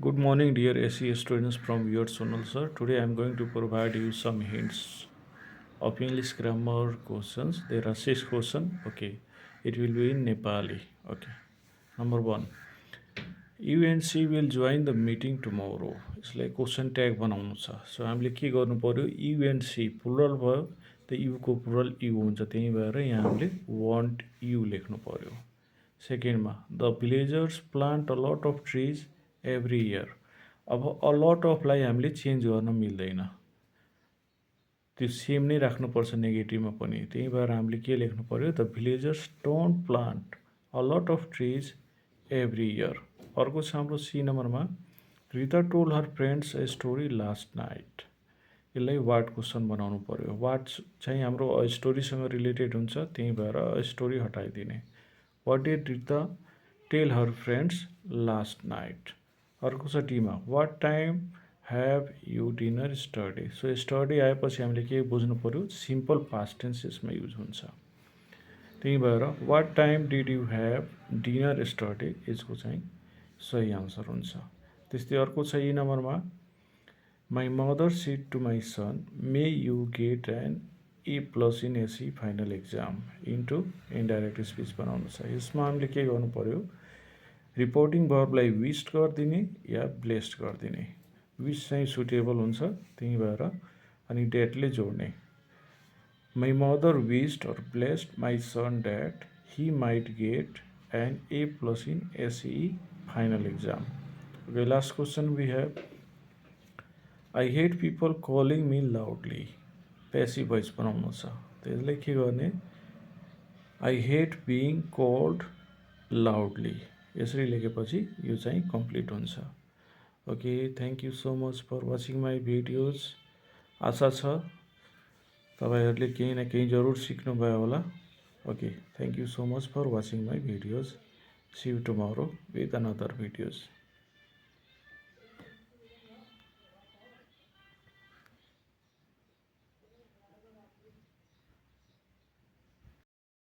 Good morning, dear SE students from your channel, sir. Today I am going to provide you some hints of English grammar questions. There are 6 questions. Okay, it will be in Nepali. Okay, number one, you and she will join the meeting tomorrow. यसलाई question tag बनाउनु छ. So हामीले के गर्नु पर्यो, you and C plural भयो, त UCO plural you हुन्छ, त्यही भएर यहाँ हामीले वान्ट यु लेख्नु पर्यो. सेकेन्डमा, the villagers plant a lot of trees every year. अब अ लट अफलाई हामीले चेन्ज गर्न मिल्दैन, त्यो सेम नै राख्नुपर्छ नेगेटिभमा पनि. त्यही भएर हामीले के लेख्नु पर्यो, the villagers don't plant a lot of trees every year. अर्को छ हाम्रो सी नम्बरमा, Rita told her friends a story last night. यसलाई वाट क्वेसन बनाउनु पर्यो. वाट चाहिँ हाम्रो स्टोरीसँग रिलेटेड हुन्छ, त्यही भएर स्टोरी हटाइदिने. What did Rita tell her friends last night. अर्को छ टीमा, what time have you dinner study. So study आएपछि हामीले के बुझ्नु पर्यो, सिम्पल पास्ट टेन्सेसमा युज हुन्छ. त्यही भएर what time did you have dinner study यसको चाहिँ सही आन्सर हुन्छ. त्यस्तै अर्को छ यी नम्बरमा, my mother said to my son may you get an ए+ in SEE final exam. Into indirect speech बनाउनु छ. यसमा हामीले के गर्नु पर्यो, रिपोर्टिङ भर्बलाई विस्ट गरिदिने या ब्लेस्ड गरिदिने. विस्ट चाहिँ सुटेबल हुन्छ, त्यही भएर अनि डेटले जोड्ने. My mother wished or blessed my son that he might get an ए+ in SEE final exam. Okay, last question we have, I hate people calling me loudly. Passive voice बनाउनु छ. त्यसलाई के गर्ने, I hate being called loudly. यसरी लेखेपछि यो चाहिँ कम्प्लिट हुन्छ. Okay, thank you so much for watching my videos. आशा छ तपाईँहरूले केही न केही जरुर सिक्नुभयो होला. Okay, thank you so much for watching my videos. See you tomorrow with another videos.